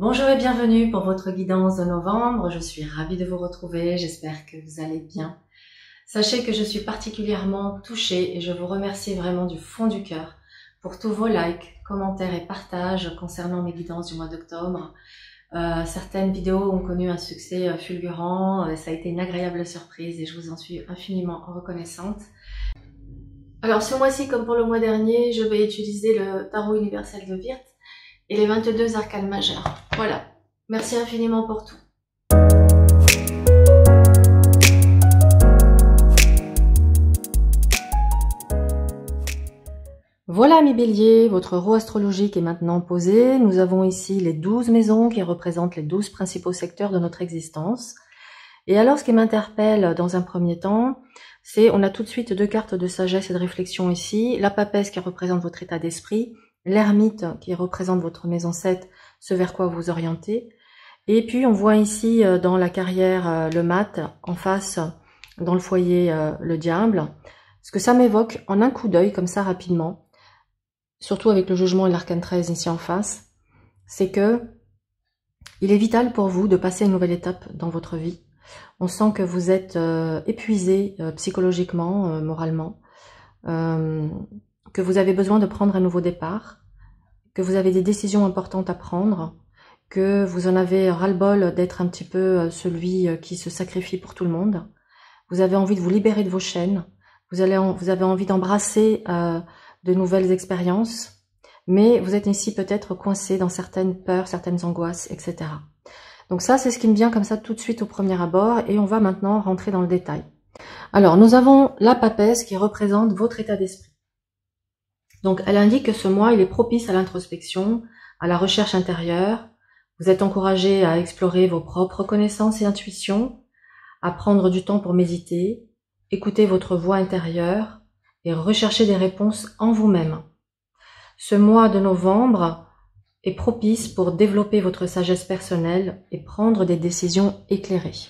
Bonjour et bienvenue pour votre guidance de novembre. Je suis ravie de vous retrouver, j'espère que vous allez bien. Sachez que je suis particulièrement touchée et je vous remercie vraiment du fond du cœur pour tous vos likes, commentaires et partages concernant mes guidances du mois d'octobre. Certaines vidéos ont connu un succès fulgurant, ça a été une agréable surprise et je vous en suis infiniment reconnaissante. Alors ce mois-ci, comme pour le mois dernier, je vais utiliser le tarot universel de Wirth et les 22 arcanes majeures. Voilà, merci infiniment pour tout. Voilà mes béliers, votre roue astrologique est maintenant posée. Nous avons ici les 12 maisons qui représentent les 12 principaux secteurs de notre existence. Et alors ce qui m'interpelle dans un premier temps, c'est on a tout de suite deux cartes de sagesse et de réflexion ici. La papesse qui représente votre état d'esprit, l'ermite qui représente votre maison 7, ce vers quoi vous orientez. Et puis on voit ici dans la carrière le mat, en face dans le foyer le diable. Ce que ça m'évoque en un coup d'œil comme ça rapidement, surtout avec le jugement et l'arcane 13 ici en face, c'est que il est vital pour vous de passer une nouvelle étape dans votre vie. On sent que vous êtes épuisé psychologiquement, moralement, que vous avez besoin de prendre un nouveau départ, que vous avez des décisions importantes à prendre, que vous en avez ras-le-bol d'être un petit peu celui qui se sacrifie pour tout le monde. Vous avez envie de vous libérer de vos chaînes, vous avez envie d'embrasser de nouvelles expériences, mais vous êtes ici peut-être coincé dans certaines peurs, certaines angoisses, etc. Donc ça, c'est ce qui me vient comme ça tout de suite au premier abord, et on va maintenant rentrer dans le détail. Alors, nous avons la papesse qui représente votre état d'esprit. Donc, elle indique que ce mois, il est propice à l'introspection, à la recherche intérieure. Vous êtes encouragé à explorer vos propres connaissances et intuitions, à prendre du temps pour méditer, écouter votre voix intérieure et rechercher des réponses en vous-même. Ce mois de novembre est propice pour développer votre sagesse personnelle et prendre des décisions éclairées.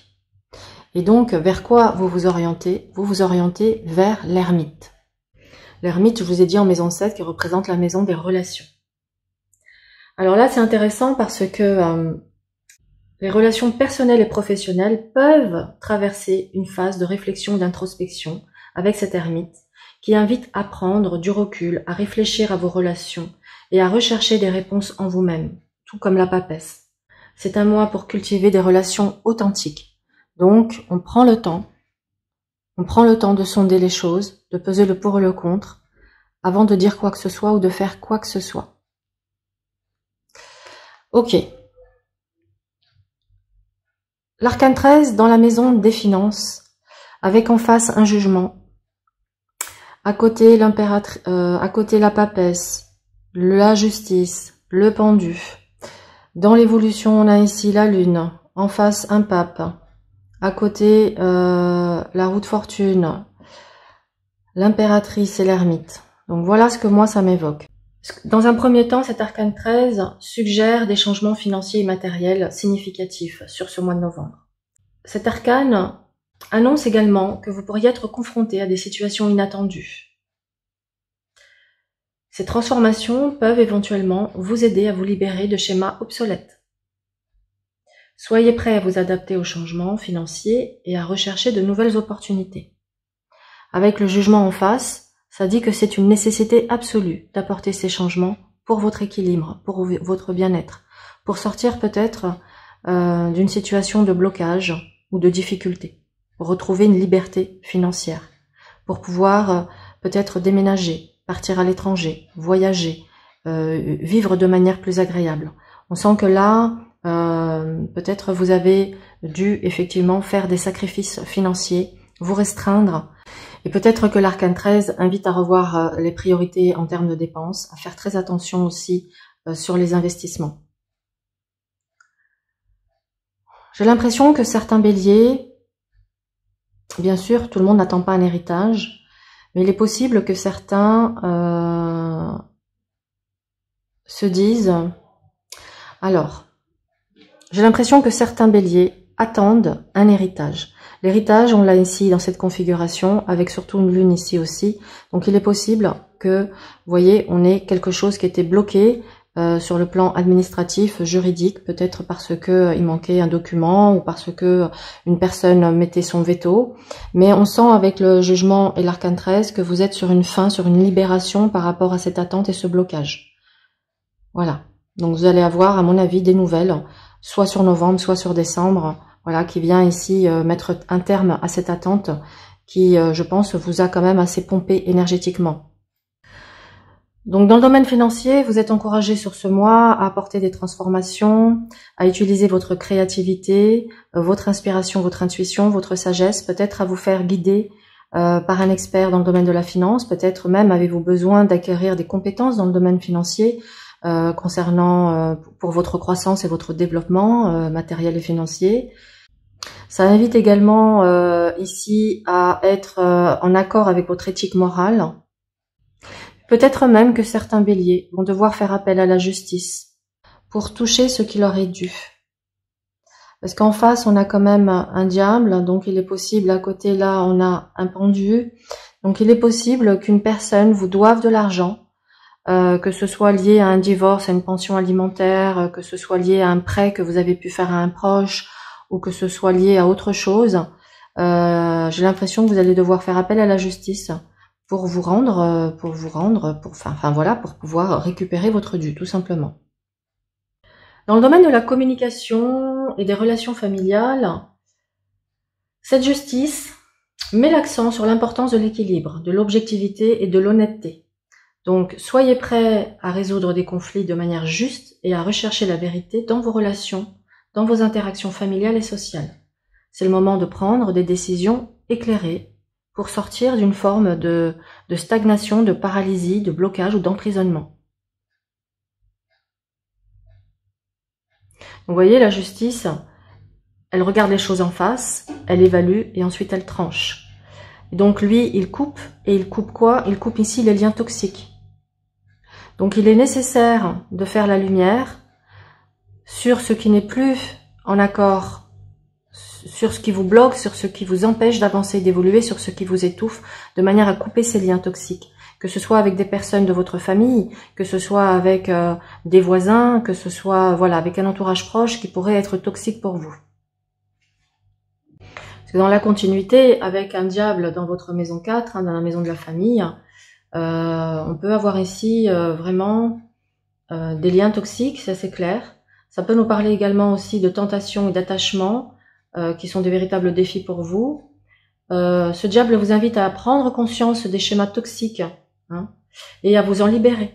Et donc, vers quoi vous vous orientez? Vous vous orientez vers l'ermite. L'ermite, je vous ai dit en maison 7, qui représente la maison des relations. Alors là, c'est intéressant parce que les relations personnelles et professionnelles peuvent traverser une phase de réflexion et d'introspection avec cet ermite qui invite à prendre du recul, à réfléchir à vos relations et à rechercher des réponses en vous-même, tout comme la papesse. C'est un mois pour cultiver des relations authentiques. Donc, on prend le temps de sonder les choses, de peser le pour et le contre, avant de dire quoi que ce soit ou de faire quoi que ce soit. Ok. L'arcane 13 dans la maison des finances, avec en face un jugement. À côté l'impératrice, à côté la papesse, la justice, le pendu. Dans l'évolution, on a ici la lune, en face un pape. À côté, la roue de fortune, l'impératrice et l'ermite. Donc voilà ce que moi ça m'évoque. Dans un premier temps, cet arcane 13 suggère des changements financiers et matériels significatifs sur ce mois de novembre. Cet arcane annonce également que vous pourriez être confronté à des situations inattendues. Ces transformations peuvent éventuellement vous aider à vous libérer de schémas obsolètes. Soyez prêts à vous adapter aux changements financiers et à rechercher de nouvelles opportunités. Avec le jugement en face, ça dit que c'est une nécessité absolue d'apporter ces changements pour votre équilibre, pour votre bien-être, pour sortir peut-être d'une situation de blocage ou de difficulté, pour retrouver une liberté financière, pour pouvoir peut-être déménager, partir à l'étranger, voyager, vivre de manière plus agréable. On sent que là, peut-être vous avez dû effectivement faire des sacrifices financiers, vous restreindre. Et peut-être que l'arcane 13 invite à revoir les priorités en termes de dépenses, à faire très attention aussi sur les investissements. J'ai l'impression que certains béliers, bien sûr, tout le monde n'attend pas un héritage, mais il est possible que certains se disent... Alors, j'ai l'impression que certains béliers attendent un héritage. L'héritage, on l'a ici dans cette configuration, avec surtout une lune ici aussi. Donc il est possible que, vous voyez, on ait quelque chose qui était bloqué sur le plan administratif, juridique, peut-être parce que il manquait un document ou parce que une personne mettait son veto. Mais on sent avec le jugement et l'arcane 13 que vous êtes sur une fin, sur une libération par rapport à cette attente et ce blocage. Voilà. Donc vous allez avoir, à mon avis, des nouvelles, soit sur novembre, soit sur décembre, voilà, qui vient ici mettre un terme à cette attente qui, je pense, vous a quand même assez pompé énergétiquement. Donc dans le domaine financier, vous êtes encouragé sur ce mois à apporter des transformations, à utiliser votre créativité, votre inspiration, votre intuition, votre sagesse, peut-être à vous faire guider par un expert dans le domaine de la finance, peut-être même avez-vous besoin d'acquérir des compétences dans le domaine financier concernant pour votre croissance et votre développement matériel et financier. Ça invite également ici à être en accord avec votre éthique morale. Peut-être même que certains béliers vont devoir faire appel à la justice pour toucher ce qui leur est dû. Parce qu'en face, on a quand même un diable, donc il est possible, à côté là, on a un pendu. Donc il est possible qu'une personne vous doive de l'argent, que ce soit lié à un divorce, à une pension alimentaire, que ce soit lié à un prêt que vous avez pu faire à un proche, ou que ce soit lié à autre chose. J'ai l'impression que vous allez devoir faire appel à la justice pour vous rendre, pour pouvoir récupérer votre dû, tout simplement. Dans le domaine de la communication et des relations familiales, cette justice met l'accent sur l'importance de l'équilibre, de l'objectivité et de l'honnêteté. Donc, soyez prêts à résoudre des conflits de manière juste et à rechercher la vérité dans vos relations, dans vos interactions familiales et sociales. C'est le moment de prendre des décisions éclairées pour sortir d'une forme de stagnation, de paralysie, de blocage ou d'emprisonnement. Vous voyez, la justice, elle regarde les choses en face, elle évalue et ensuite elle tranche. Et donc lui, il coupe, et il coupe quoi? Il coupe ici les liens toxiques. Donc il est nécessaire de faire la lumière sur ce qui n'est plus en accord, sur ce qui vous bloque, sur ce qui vous empêche d'avancer, d'évoluer, sur ce qui vous étouffe, de manière à couper ces liens toxiques. Que ce soit avec des personnes de votre famille, que ce soit avec des voisins, que ce soit voilà avec un entourage proche qui pourrait être toxique pour vous. Parce que dans la continuité, avec un diable dans votre maison 4, dans la maison de la famille, on peut avoir ici vraiment des liens toxiques, ça c'est clair. Ça peut nous parler également aussi de tentation et d'attachement, qui sont des véritables défis pour vous. Ce diable vous invite à prendre conscience des schémas toxiques et à vous en libérer.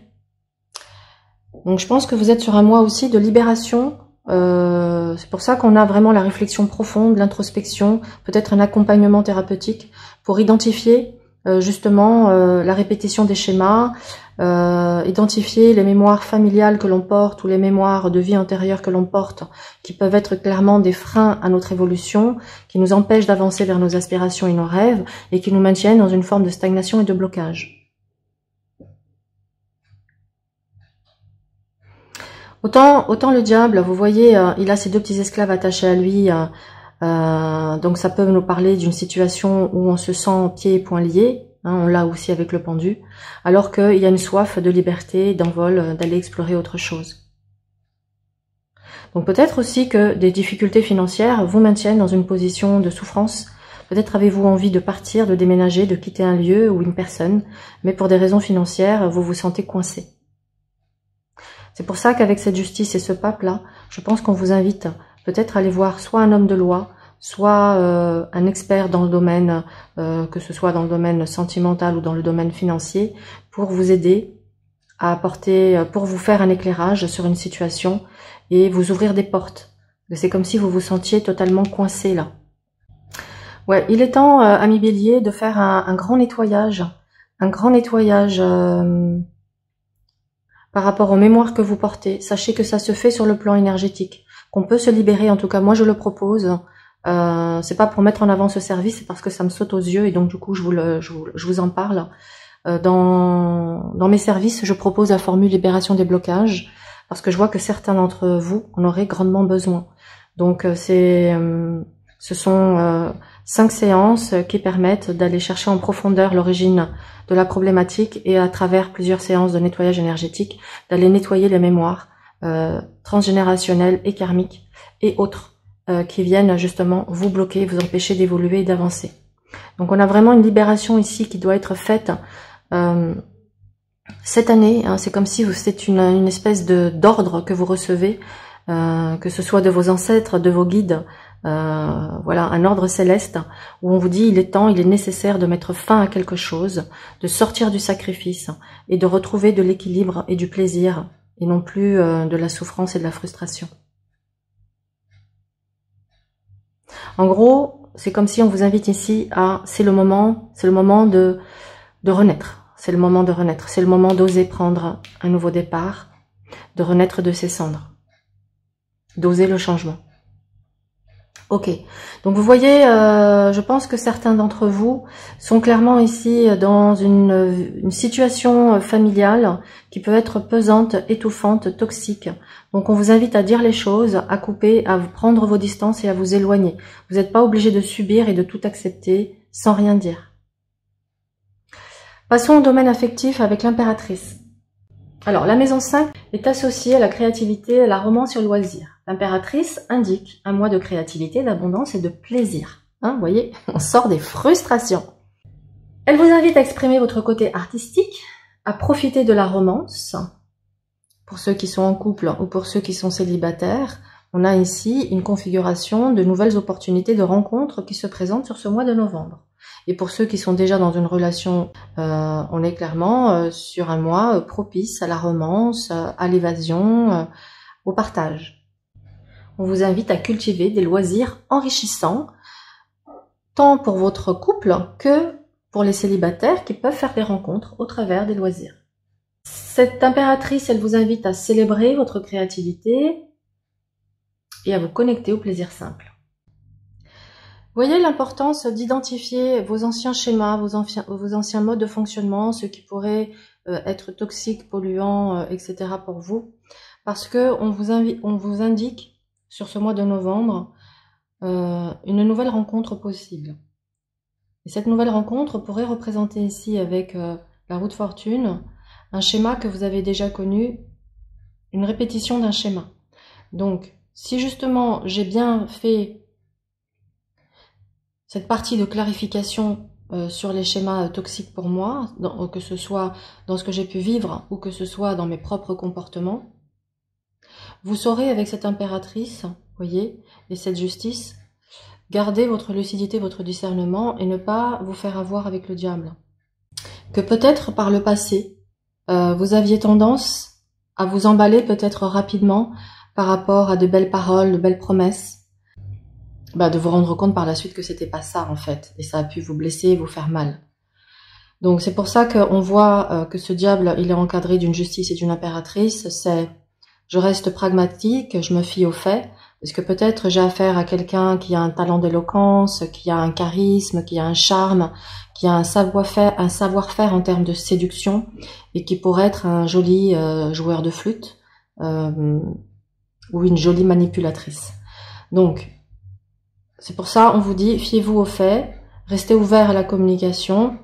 Donc je pense que vous êtes sur un mois aussi de libération. C'est pour ça qu'on a vraiment la réflexion profonde, l'introspection, peut-être un accompagnement thérapeutique pour identifier justement la répétition des schémas, identifier les mémoires familiales que l'on porte ou les mémoires de vie antérieure que l'on porte, qui peuvent être clairement des freins à notre évolution, qui nous empêchent d'avancer vers nos aspirations et nos rêves, et qui nous maintiennent dans une forme de stagnation et de blocage. Autant le diable, vous voyez, il a ses deux petits esclaves attachés à lui, donc ça peut nous parler d'une situation où on se sent pieds et poings liés, on l'a aussi avec le pendu, alors qu'il y a une soif de liberté, d'envol, d'aller explorer autre chose. Donc peut-être aussi que des difficultés financières vous maintiennent dans une position de souffrance. Peut-être avez-vous envie de partir, de déménager, de quitter un lieu ou une personne, mais pour des raisons financières, vous vous sentez coincé. C'est pour ça qu'avec cette justice et ce pape-là, je pense qu'on vous invite peut-être à aller voir soit un homme de loi, soit un expert dans le domaine, que ce soit dans le domaine sentimental ou dans le domaine financier, pour vous aider à apporter, pour vous faire un éclairage sur une situation et vous ouvrir des portes. C'est comme si vous vous sentiez totalement coincé là. Ouais, il est temps, ami Bélier, de faire un grand nettoyage, par rapport aux mémoires que vous portez. Sachez que ça se fait sur le plan énergétique, qu'on peut se libérer, en tout cas moi je le propose. C'est pas pour mettre en avant ce service, c'est parce que ça me saute aux yeux et donc du coup je vous en parle. Dans mes services, je propose la formule libération des blocages, parce que je vois que certains d'entre vous en auraient grandement besoin. Donc 5 séances qui permettent d'aller chercher en profondeur l'origine de la problématique et à travers plusieurs séances de nettoyage énergétique, d'aller nettoyer les mémoires transgénérationnelles et karmiques et autres qui viennent justement vous bloquer, vous empêcher d'évoluer et d'avancer. Donc on a vraiment une libération ici qui doit être faite cette année. Hein, c'est comme si c'est une espèce d'ordre que vous recevez, que ce soit de vos ancêtres, de vos guides, voilà, un ordre céleste où on vous dit il est temps, il est nécessaire de mettre fin à quelque chose, de sortir du sacrifice et de retrouver de l'équilibre et du plaisir et non plus de la souffrance et de la frustration. En gros, c'est comme si on vous invite ici à, c'est le moment de renaître, c'est le moment de renaître, c'est le moment d'oser prendre un nouveau départ, de renaître de ses cendres, d'oser le changement. Ok, donc vous voyez, je pense que certains d'entre vous sont clairement ici dans une situation familiale qui peut être pesante, étouffante, toxique. Donc on vous invite à dire les choses, à couper, à prendre vos distances et à vous éloigner. Vous n'êtes pas obligé de subir et de tout accepter sans rien dire. Passons au domaine affectif avec l'impératrice. Alors, la maison 5 est associée à la créativité, à la romance et au loisir. L'impératrice indique un mois de créativité, d'abondance et de plaisir. Hein, vous voyez, on sort des frustrations. Elle vous invite à exprimer votre côté artistique, à profiter de la romance. Pour ceux qui sont en couple ou pour ceux qui sont célibataires, on a ici une configuration de nouvelles opportunités de rencontres qui se présentent sur ce mois de novembre. Et pour ceux qui sont déjà dans une relation, on est clairement sur un mois propice à la romance, à l'évasion, au partage. On vous invite à cultiver des loisirs enrichissants, tant pour votre couple que pour les célibataires qui peuvent faire des rencontres au travers des loisirs. Cette impératrice, elle vous invite à célébrer votre créativité et à vous connecter au plaisir simple. Voyez l'importance d'identifier vos anciens schémas, vos anciens modes de fonctionnement, ce qui pourrait être toxique, polluant, etc. pour vous, parce que on vous indique sur ce mois de novembre une nouvelle rencontre possible. Et cette nouvelle rencontre pourrait représenter ici avec la roue de fortune un schéma que vous avez déjà connu, une répétition d'un schéma. Donc, si justement j'ai bien fait cette partie de clarification sur les schémas toxiques pour moi, que ce soit dans ce que j'ai pu vivre ou que ce soit dans mes propres comportements, vous saurez avec cette impératrice, voyez, et cette justice, garder votre lucidité, votre discernement et ne pas vous faire avoir avec le diable. Que peut-être par le passé, vous aviez tendance à vous emballer peut-être rapidement par rapport à de belles paroles, de belles promesses, de vous rendre compte par la suite que c'était pas ça en fait, et ça a pu vous blesser, vous faire mal. Donc c'est pour ça qu'on voit que ce diable, il est encadré d'une justice et d'une impératrice, c'est je reste pragmatique, je me fie aux faits, parce que peut-être j'ai affaire à quelqu'un qui a un talent d'éloquence, qui a un charisme, qui a un charme, qui a un savoir-faire en termes de séduction, et qui pourrait être un joli joueur de flûte, ou une jolie manipulatrice. Donc, c'est pour ça on vous dit, fiez-vous aux faits, restez ouvert à la communication,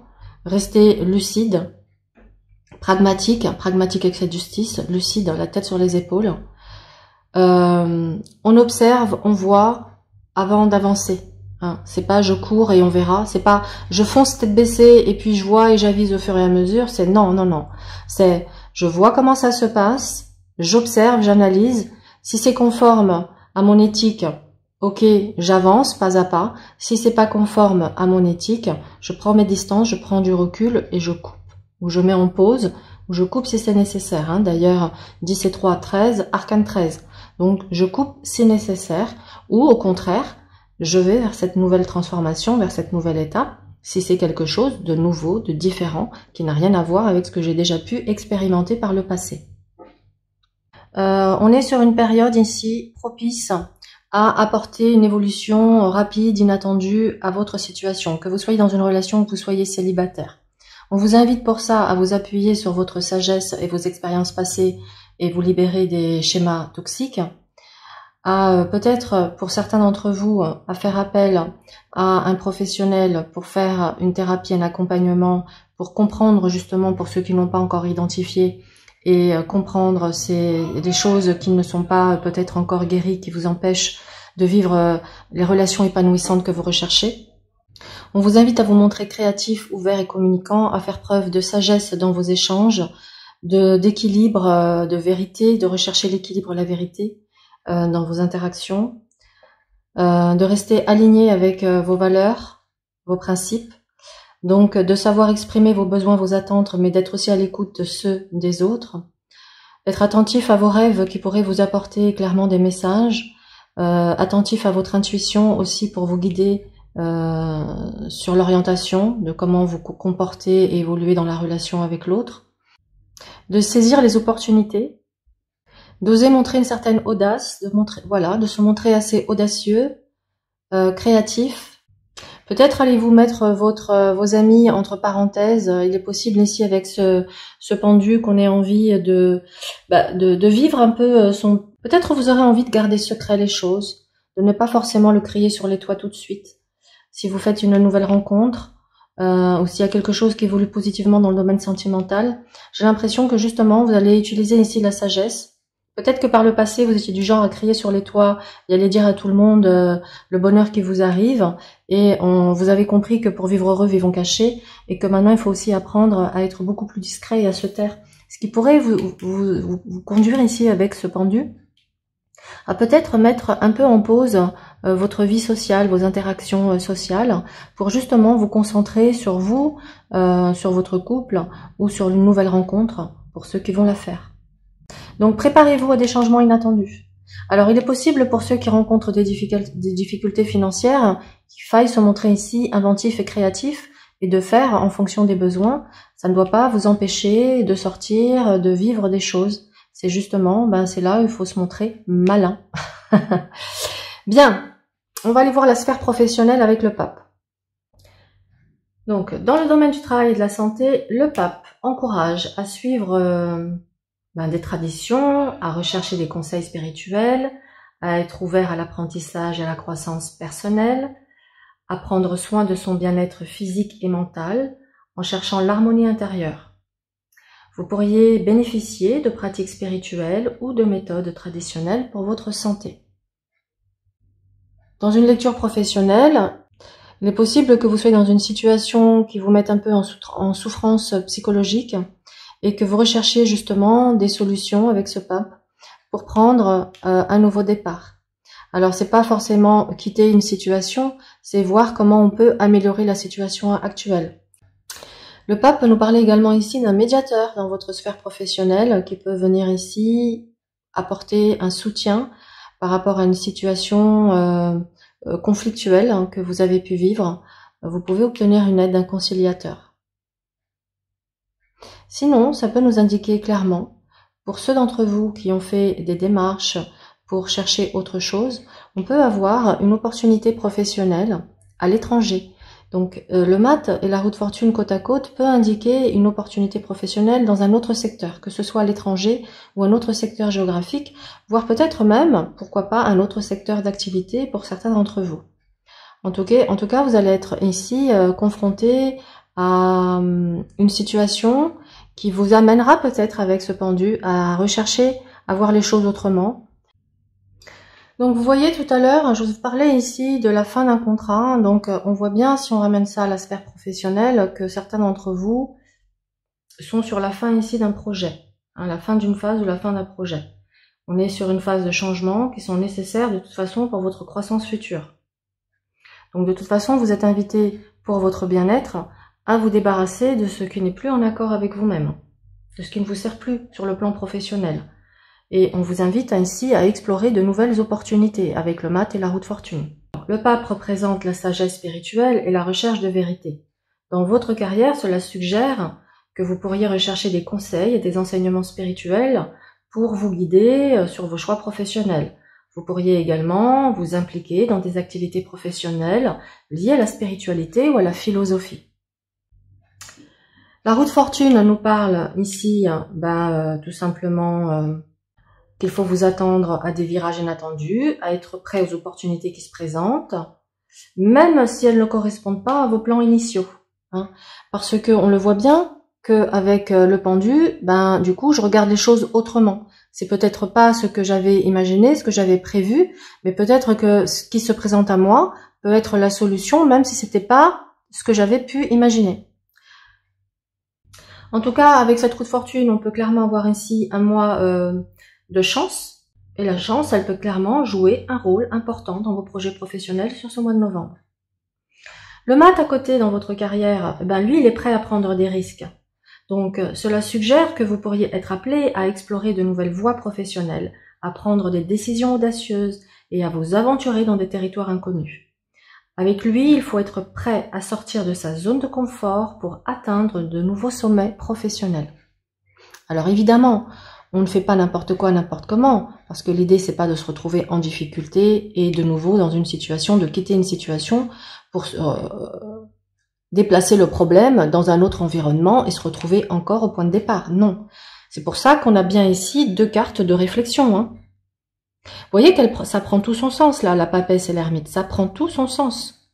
restez lucide, pragmatique avec cette justice, lucide, la tête sur les épaules. On observe, on voit avant d'avancer. Hein. C'est pas je cours et on verra, c'est pas je fonce tête baissée et puis je vois et j'avise au fur et à mesure, c'est non. C'est je vois comment ça se passe, j'observe, j'analyse, si c'est conforme à mon éthique, ok, j'avance pas à pas. Si c'est pas conforme à mon éthique, je prends mes distances, je prends du recul et je coupe. Ou je mets en pause, ou je coupe si c'est nécessaire. Hein. D'ailleurs, 10 et 3, 13, arcane 13. Donc, je coupe si nécessaire. Ou au contraire, je vais vers cette nouvelle transformation, vers cette nouvelle étape, si c'est quelque chose de nouveau, de différent, qui n'a rien à voir avec ce que j'ai déjà pu expérimenter par le passé. On est sur une période ici propice à apporter une évolution rapide, inattendue à votre situation, que vous soyez dans une relation ou que vous soyez célibataire. On vous invite pour ça à vous appuyer sur votre sagesse et vos expériences passées et vous libérer des schémas toxiques. à peut-être pour certains d'entre vous à faire appel à un professionnel pour faire une thérapie, un accompagnement, pour comprendre justement pour ceux qui n'ont pas encore identifié et comprendre des choses qui ne sont pas peut-être encore guéries, qui vous empêchent de vivre les relations épanouissantes que vous recherchez. On vous invite à vous montrer créatif, ouvert et communicant, à faire preuve de sagesse dans vos échanges, d'équilibre, de vérité, de rechercher l'équilibre et la vérité dans vos interactions, de rester aligné avec vos valeurs, vos principes, donc de savoir exprimer vos besoins, vos attentes, mais d'être aussi à l'écoute de ceux des autres, d'être attentif à vos rêves qui pourraient vous apporter clairement des messages, attentif à votre intuition aussi pour vous guider sur l'orientation, de comment vous comporter et évoluer dans la relation avec l'autre, de saisir les opportunités, d'oser montrer une certaine audace, de se montrer assez audacieux, créatif. Peut-être allez-vous mettre vos amis entre parenthèses. Il est possible ici avec ce pendu qu'on ait envie de vivre un peu son... Peut-être vous aurez envie de garder secret les choses, de ne pas forcément le crier sur les toits tout de suite. Si vous faites une nouvelle rencontre, ou s'il y a quelque chose qui évolue positivement dans le domaine sentimental, j'ai l'impression que justement vous allez utiliser ici la sagesse. Peut-être que par le passé vous étiez du genre à crier sur les toits et aller dire à tout le monde le bonheur qui vous arrive, et vous avez compris que pour vivre heureux vivons cachés, et que maintenant il faut aussi apprendre à être beaucoup plus discret et à se taire. Ce qui pourrait vous conduire ici avec ce pendu à peut-être mettre un peu en pause votre vie sociale, vos interactions sociales, pour justement vous concentrer sur vous, sur votre couple ou sur une nouvelle rencontre pour ceux qui vont la faire. Donc préparez-vous à des changements inattendus. Alors il est possible pour ceux qui rencontrent des difficultés financières qu'il faille se montrer ici inventif et créatif et de faire en fonction des besoins. Ça ne doit pas vous empêcher de sortir, de vivre des choses. C'est justement, c'est là où il faut se montrer malin. Bien, on va aller voir la sphère professionnelle avec le pape. Donc, dans le domaine du travail et de la santé, le pape encourage à suivre des traditions, à rechercher des conseils spirituels, à être ouvert à l'apprentissage et à la croissance personnelle, à prendre soin de son bien-être physique et mental en cherchant l'harmonie intérieure. Vous pourriez bénéficier de pratiques spirituelles ou de méthodes traditionnelles pour votre santé. Dans une lecture professionnelle, il est possible que vous soyez dans une situation qui vous mette un peu en souffrance psychologique et que vous recherchiez justement des solutions avec ce pape pour prendre un nouveau départ. Alors c'est pas forcément quitter une situation, c'est voir comment on peut améliorer la situation actuelle. Le pape peut nous parler également ici d'un médiateur dans votre sphère professionnelle qui peut venir ici apporter un soutien par rapport à une situation conflictuelle que vous avez pu vivre. Vous pouvez obtenir une aide d'un conciliateur. Sinon, ça peut nous indiquer clairement, pour ceux d'entre vous qui ont fait des démarches pour chercher autre chose, on peut avoir une opportunité professionnelle à l'étranger. Donc le mat et la roue de fortune côte à côte peut indiquer une opportunité professionnelle dans un autre secteur, que ce soit à l'étranger ou un autre secteur géographique, voire peut-être même, pourquoi pas, un autre secteur d'activité pour certains d'entre vous. En tout cas, vous allez être ici confronté à une situation qui vous amènera peut-être avec ce pendu à rechercher à voir les choses autrement. Donc vous voyez tout à l'heure, je vous parlais ici de la fin d'un contrat, donc on voit bien si on ramène ça à la sphère professionnelle que certains d'entre vous sont sur la fin ici d'un projet, la fin d'une phase ou la fin d'un projet. On est sur une phase de changement qui sont nécessaires de toute façon pour votre croissance future. Donc de toute façon, vous êtes invité pour votre bien-être à vous débarrasser de ce qui n'est plus en accord avec vous-même, de ce qui ne vous sert plus sur le plan professionnel. Et on vous invite ainsi à explorer de nouvelles opportunités avec le mat et la roue de fortune. Le pape représente la sagesse spirituelle et la recherche de vérité. Dans votre carrière, cela suggère que vous pourriez rechercher des conseils et des enseignements spirituels pour vous guider sur vos choix professionnels. Vous pourriez également vous impliquer dans des activités professionnelles liées à la spiritualité ou à la philosophie. La roue de fortune nous parle ici tout simplement qu'il faut vous attendre à des virages inattendus, à être prêt aux opportunités qui se présentent, même si elles ne correspondent pas à vos plans initiaux. Hein. Parce que on le voit bien qu'avec le pendu, du coup, je regarde les choses autrement. C'est peut-être pas ce que j'avais imaginé, ce que j'avais prévu, mais peut-être que ce qui se présente à moi peut être la solution, même si c'était pas ce que j'avais pu imaginer. En tout cas, avec cette roue de fortune, on peut clairement avoir ici un mois de chance. Et la chance, elle peut clairement jouer un rôle important dans vos projets professionnels sur ce mois de novembre. Le mat à côté dans votre carrière, lui, il est prêt à prendre des risques. Donc, cela suggère que vous pourriez être appelé à explorer de nouvelles voies professionnelles, à prendre des décisions audacieuses et à vous aventurer dans des territoires inconnus. Avec lui, il faut être prêt à sortir de sa zone de confort pour atteindre de nouveaux sommets professionnels. Alors évidemment, on ne fait pas n'importe quoi, n'importe comment, parce que l'idée c'est pas de se retrouver en difficulté et de nouveau dans une situation, de quitter une situation pour déplacer le problème dans un autre environnement et se retrouver encore au point de départ. Non. C'est pour ça qu'on a bien ici 2 cartes de réflexion. Hein. Vous voyez que ça prend tout son sens là, la papesse et l'ermite. Ça prend tout son sens.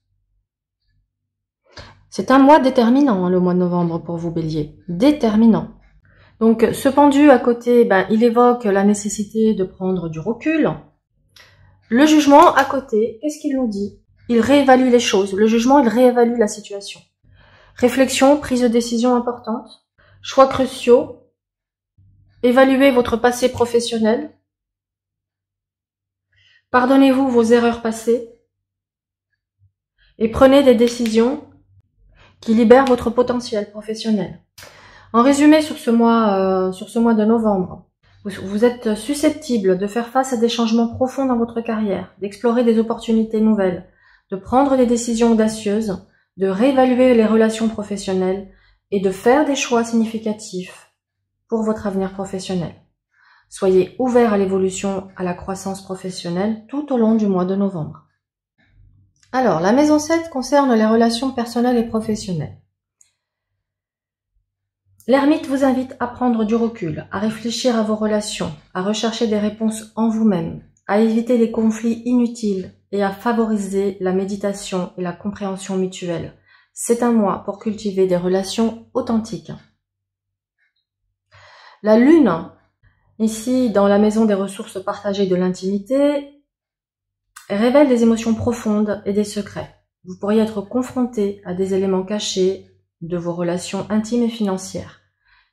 C'est un mois déterminant, hein, le mois de novembre pour vous, Bélier. Déterminant. Donc, ce pendu à côté, il évoque la nécessité de prendre du recul. Le jugement à côté, qu'est-ce qu'il nous dit? Il réévalue les choses. Le jugement, il réévalue la situation. Réflexion, prise de décision importante, choix cruciaux, évaluez votre passé professionnel, pardonnez-vous vos erreurs passées et prenez des décisions qui libèrent votre potentiel professionnel. En résumé, sur ce mois de novembre, vous êtes susceptible de faire face à des changements profonds dans votre carrière, d'explorer des opportunités nouvelles, de prendre des décisions audacieuses, de réévaluer les relations professionnelles et de faire des choix significatifs pour votre avenir professionnel. Soyez ouverts à l'évolution, à la croissance professionnelle tout au long du mois de novembre. Alors, la maison 7 concerne les relations personnelles et professionnelles. L'ermite vous invite à prendre du recul, à réfléchir à vos relations, à rechercher des réponses en vous-même, à éviter les conflits inutiles et à favoriser la méditation et la compréhension mutuelle. C'est un mois pour cultiver des relations authentiques. La lune, ici dans la maison des ressources partagées de l'intimité, révèle des émotions profondes et des secrets. Vous pourriez être confronté à des éléments cachés de vos relations intimes et financières.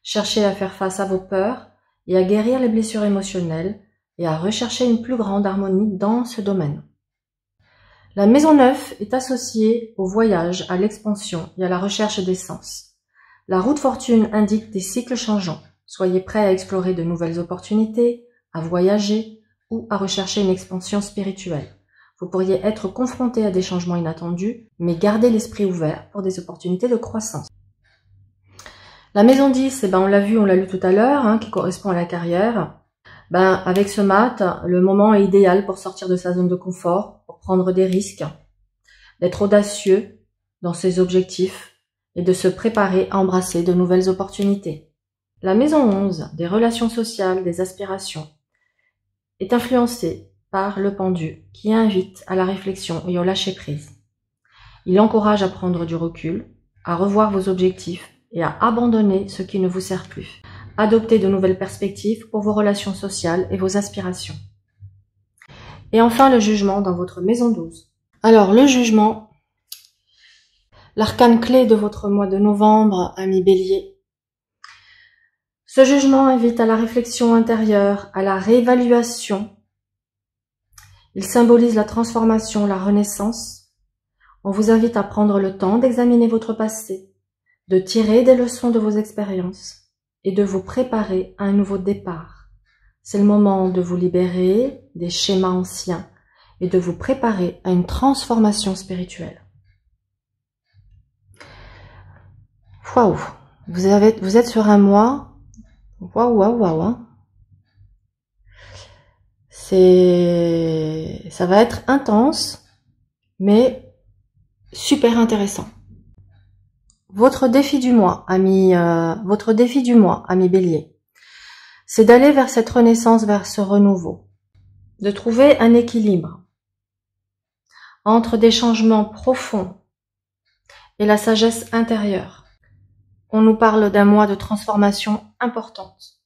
Cherchez à faire face à vos peurs et à guérir les blessures émotionnelles et à rechercher une plus grande harmonie dans ce domaine. La maison 9 est associée au voyage, à l'expansion et à la recherche des sens. La roue de fortune indique des cycles changeants. Soyez prêts à explorer de nouvelles opportunités, à voyager ou à rechercher une expansion spirituelle. Vous pourriez être confronté à des changements inattendus, mais gardez l'esprit ouvert pour des opportunités de croissance. La maison 10, on l'a vu, on l'a lu tout à l'heure, qui correspond à la carrière. Avec ce mat, le moment est idéal pour sortir de sa zone de confort, pour prendre des risques, d'être audacieux dans ses objectifs et de se préparer à embrasser de nouvelles opportunités. La maison 11, des relations sociales, des aspirations, est influencée par le pendu qui invite à la réflexion et au lâcher-prise. Il encourage à prendre du recul, à revoir vos objectifs et à abandonner ce qui ne vous sert plus. Adoptez de nouvelles perspectives pour vos relations sociales et vos aspirations. Et enfin, le jugement dans votre maison 12. Alors, le jugement, l'arcane clé de votre mois de novembre, ami Bélier. Ce jugement invite à la réflexion intérieure, à la réévaluation. Il symbolise la transformation, la renaissance. On vous invite à prendre le temps d'examiner votre passé, de tirer des leçons de vos expériences et de vous préparer à un nouveau départ. C'est le moment de vous libérer des schémas anciens et de vous préparer à une transformation spirituelle. Waouh, vous êtes sur un mois. Waouh. Ça va être intense, mais super intéressant. Votre défi du mois, ami Bélier. c'est d'aller vers cette renaissance, vers ce renouveau, de trouver un équilibre entre des changements profonds et la sagesse intérieure. On nous parle d'un mois de transformation importante,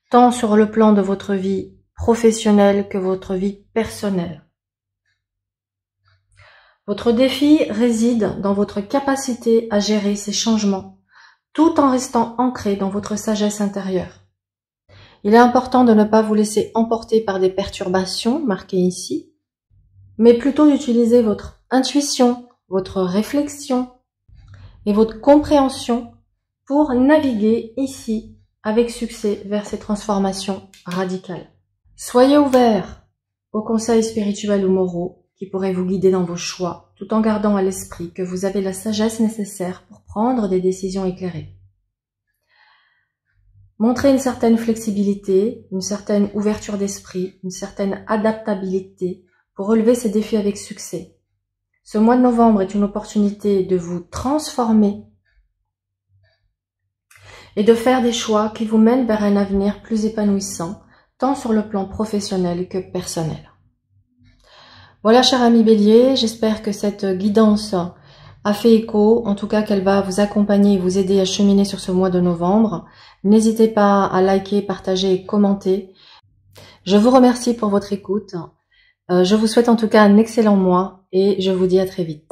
tant sur le plan de votre vie professionnelle que votre vie personnelle. Votre défi réside dans votre capacité à gérer ces changements, tout en restant ancré dans votre sagesse intérieure. Il est important de ne pas vous laisser emporter par des perturbations marquées ici, mais plutôt d'utiliser votre intuition, votre réflexion et votre compréhension pour naviguer ici avec succès vers ces transformations radicales. Soyez ouverts aux conseils spirituels ou moraux qui pourraient vous guider dans vos choix, tout en gardant à l'esprit que vous avez la sagesse nécessaire pour prendre des décisions éclairées. Montrez une certaine flexibilité, une certaine ouverture d'esprit, une certaine adaptabilité pour relever ces défis avec succès. Ce mois de novembre est une opportunité de vous transformer et de faire des choix qui vous mènent vers un avenir plus épanouissant, tant sur le plan professionnel que personnel. Voilà, cher ami Bélier, j'espère que cette guidance a fait écho, en tout cas qu'elle va vous accompagner et vous aider à cheminer sur ce mois de novembre. N'hésitez pas à liker, partager et commenter. Je vous remercie pour votre écoute. Je vous souhaite en tout cas un excellent mois et je vous dis à très vite.